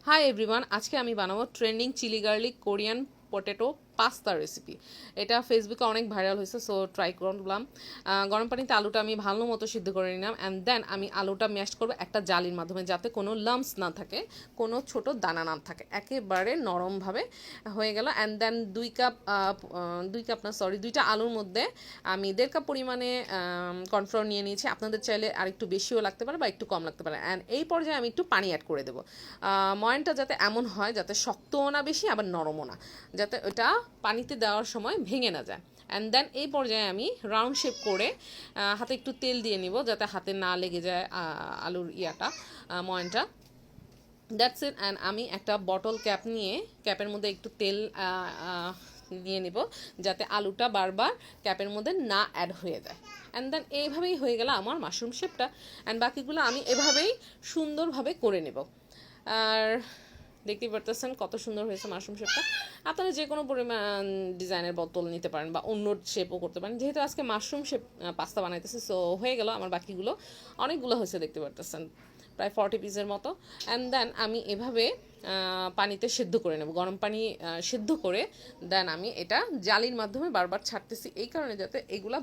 Hi everyone, আজকে আমি বানাবো trending chilli garlic Korean potato pasta recipe. এটা ফেসবুকে অনেক ভাইরাল হয়েছে, সো ট্রাই করলাম। গরম পানিতে আলুটা আমি ভালো মতো সিদ্ধ করে নিলাম, অ্যান্ড দেন আমি আলুটা ম্যাশ করবো একটা জালির মাধ্যমে, যাতে কোনো লাম্পস না থাকে, কোনো ছোট দানা না থাকে, একেবারে নরমভাবে হয়ে গেল। অ্যান্ড দেন দুইটা আলুর মধ্যে আমি 1.5 কাপ পরিমাণে কর্নফ্লাওয়ার নিয়ে নিয়েছি। আপনাদের চাইলে আর একটু বেশিও লাগতে পারে বা একটু কম লাগতে পারে। অ্যান্ড এই পর্যায়ে আমি একটু পানি অ্যাড করে দেবো। ময়ানটা যাতে এমন হয় যাতে শক্তও না বেশি আবার নরমও না, যাতে ওটা পানিতে দেওয়ার সময় ভেঙে না যায়। অ্যান্ড দেন এই পর্যায়ে আমি রাউন্ড শেপ করে হাতে একটু তেল দিয়ে নিব, যাতে হাতে না লেগে যায় আলুর ময়ানটা। That's it. অ্যান্ড আমি একটা বটল ক্যাপ নিয়ে ক্যাপের মধ্যে একটু তেল নিয়ে নিব, যাতে আলুটা বারবার ক্যাপের মধ্যে না অ্যাড হয়ে যায়। অ্যান্ড দেন এইভাবেই হয়ে গেল আমার মাশরুম শেপটা। অ্যান্ড বাকিগুলো আমি এভাবেই সুন্দরভাবে করে নেব। আর দেখতেই পারতেছেন কত সুন্দর হয়েছে মাশরুম শেপটা। আপনারা যে কোনো পরিমাণ ডিজাইনের বোতল নিতে পারেন বা অন্য শেপও করতে পারেন, যেহেতু আজকে মাশরুম শেপ পাস্তা বানাইতেছে, সো হয়ে গেল আমার বাকিগুলো। অনেকগুলো হয়েছে, দেখতে পারতেছেন প্রায় 40 পিসের মতো। অ্যান্ড দেন আমি এভাবে পানিতে সেদ্ধ করে নেব, গরম পানি সেদ্ধ করে দেন আমি এটা জালির মাধ্যমে বারবার ছাড়তেছি, এই কারণে যাতে এগুলা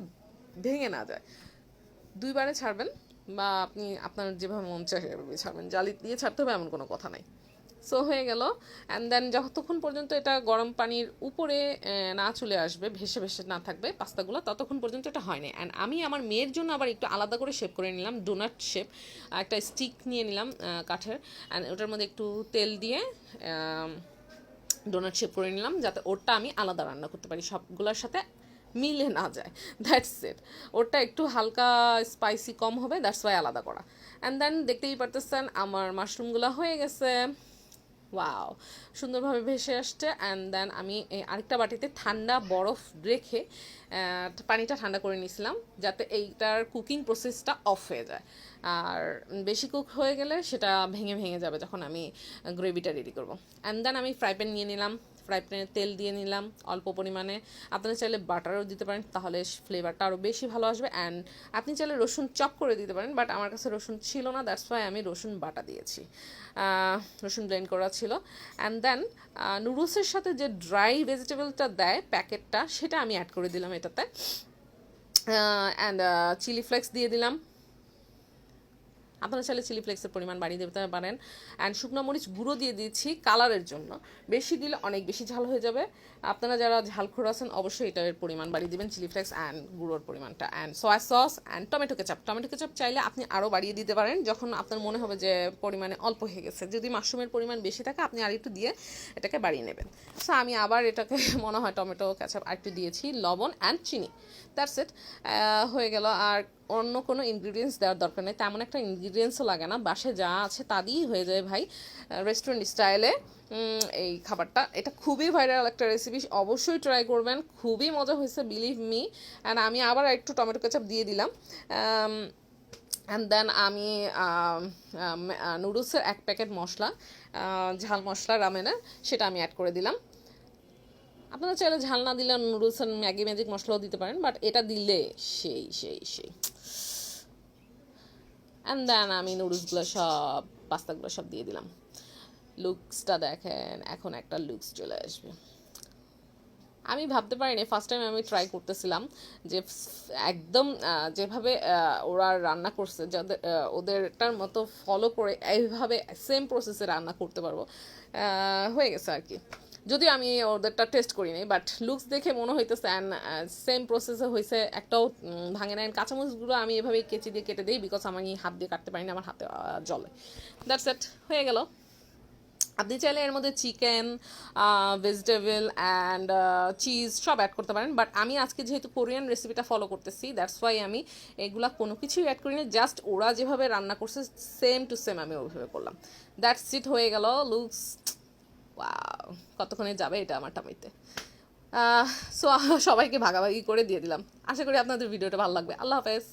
ভেঙে না যায়। 2বারে ছাড়বেন বা আপনি আপনার যেভাবে মন চায় সেভাবে ছাড়বেন, জালি দিয়ে ছাড়তে হবে এমন কোনো কথা নাই। সো হয়ে গেল। অ্যান্ড দেন যতক্ষণ পর্যন্ত এটা গরম পানির উপরে না চলে আসবে, ভেসে ভেসে না থাকবে পাস্তাগুলো, ততক্ষণ পর্যন্ত এটা হয়নি। অ্যান্ড আমি আমার মেয়ের জন্য আবার একটু আলাদা করে শেপ করে নিলাম, ডোনাট শেপ। একটা স্টিক নিয়ে নিলাম কাঠের, অ্যান্ড ওটার মধ্যে একটু তেল দিয়ে ডোনাট শেপ করে নিলাম, যাতে ওরটা আমি আলাদা রান্না করতে পারি, সবগুলোর সাথে মিলে না যায়। That's it. ওরটা একটু হালকা স্পাইসি কম হবে, দ্যাটস ওয়াই আলাদা করা। অ্যান্ড দেন দেখতেই পারতেছেন আমার মাশরুমগুলো হয়ে গেছে। ওয়াও, সুন্দরভাবে ভেসে আসছে। অ্যান্ড দেন আমি আরেকটা বাটিতে ঠান্ডা বরফ রেখে পানিটা ঠান্ডা করে নিয়েছিলাম, যাতে এইটার কুকিং প্রসেসটা অফ হয়ে যায়। আর বেশি কুক হয়ে গেলে সেটা ভেঙে ভেঙে যাবে যখন আমি গ্রেভিটা রেডি করবো। অ্যান্ড দেন আমি ফ্রাই প্যান নিয়ে নিলাম, ফ্রাই প্যানে তেল দিয়ে নিলাম অল্প পরিমাণে। আপনারা চাইলে বাটারও দিতে পারেন, তাহলে ফ্লেভারটা আরও বেশি ভালো আসবে। অ্যান্ড আপনি চাইলে রসুন চপ করে দিতে পারেন, বাট আমার কাছে রসুন ছিল না, দ্যাটস ওয়াই আমি রসুন বাটা দিয়েছি, রসুন ব্লেন্ড করা ছিল। অ্যান্ড দেন নুডলসের সাথে যে ড্রাই ভেজিটেবলটা দেয় প্যাকেটটা, সেটা আমি অ্যাড করে দিলাম এটাতে। অ্যান্ড চিলি ফ্লেক্স দিয়ে দিলাম। আপনারা চাইলে চিলি ফ্লেক্সের পরিমাণ বাড়িয়ে দিতে পারেন। অ্যান্ড শুকনো মরিচ গুঁড়ো দিয়ে দিয়েছি কালারের জন্য, বেশি দিলে অনেক বেশি ঝাল হয়ে যাবে। আপনারা যারা ঝালখোর আছেন অবশ্যই এটার পরিমাণ বাড়িয়ে দিবেন, চিলি ফ্লেক্স অ্যান্ড গুঁড়োর পরিমাণটা। And soya sauce and tomato ketchup চাইলে আপনি আরও বাড়িয়ে দিতে পারেন, যখন আপনার মনে হবে যে পরিমাণে অল্প হয়ে গেছে। যদি মাশরুমের পরিমাণ বেশি থাকে আপনি আর একটু দিয়ে এটাকে বাড়িয়ে নেবেন। সো আমি আবার এটাকে মনে হয় টমেটো কেচাপ আর একটু দিয়েছি, লবণ অ্যান্ড চিনি। দ্যাটস ইট, হয়ে গেল। আর অন্য কোনো ইনগ্রিডিয়েন্টস দেওয়ার দরকার নেই, তেমন একটা ইনগ্রিডিয়েন্টসও লাগে না, বাসায় যা আছে তা দিয়েই হয়ে যায় ভাই, রেস্টুরেন্ট স্টাইলে এই খাবারটা। এটা খুবই ভাইরাল একটা রেসিপি, অবশ্যই ট্রাই করবেন, খুবই মজা হয়েছে, বিলিভ মি। অ্যান্ড আমি আবার একটু টমেটো কেচাপ দিয়ে দিলাম। অ্যান্ড দেন আমি নুডলসের 1 প্যাকেট মশলা, ঝাল মশলা রামেনের, সেটা আমি অ্যাড করে দিলাম। আপনারা চাইলে ঝাল না দিলে নুডলস অ্যান্ড ম্যাগি ম্যাজিক মশলাও দিতে পারেন, বাট এটা দিলে সেই সেই সেই। অ্যান্ড দেন আমি নুডলসগুলো সব, পাস্তাগুলো সব দিয়ে দিলাম। লুকসটা দেখেন, এখন একটা লুকস চলে আসবে। আমি ভাবতে পারিনি, ফার্স্ট টাইম আমি ট্রাই করতেছিলাম যে একদম যেভাবে ওরা রান্না করছে, যাদের ওদেরটার মতো ফলো করে এইভাবে সেম প্রসেসে রান্না করতে পারবো। হয়ে গেছে আর কি, যদিও আমি ওদেরটা টেস্ট করিনি, বাট লুকস দেখে মনে হইতেছে অ্যান্ড সেম প্রসেসে হয়েছে, একটাও ভাঙে নেন। কাঁচামরিচগুলো আমি এভাবে কেচি দিয়ে কেটে দিই, বিকজ আমি হাত দিয়ে কাটতে পারি না, আমার হাতে জলে। দ্যাটস ইট, হয়ে গেল। আপনি চাইলে এর মধ্যে চিকেন, ভেজিটেবল অ্যান্ড চিজ সব অ্যাড করতে পারেন, বাট আমি আজকে যেহেতু কোরিয়ান রেসিপিটা ফলো করতেছি, দ্যাটস ওয়াই আমি এগুলা কোনো কিছুই অ্যাড করিনি, জাস্ট ওরা যেভাবে রান্না করছে সেম টু সেম আমি ওইভাবে করলাম। দ্যাটস ইট, হয়ে গেল লুকস। ওয়াও, কতক্ষণে যাবে এটা আমার টামিতে। সো সবাইকে ভাগাভাগি করে দিয়ে দিলাম। আশা করি আপনাদের ভিডিওটা ভালো লাগবে। আল্লাহ হাফেজ।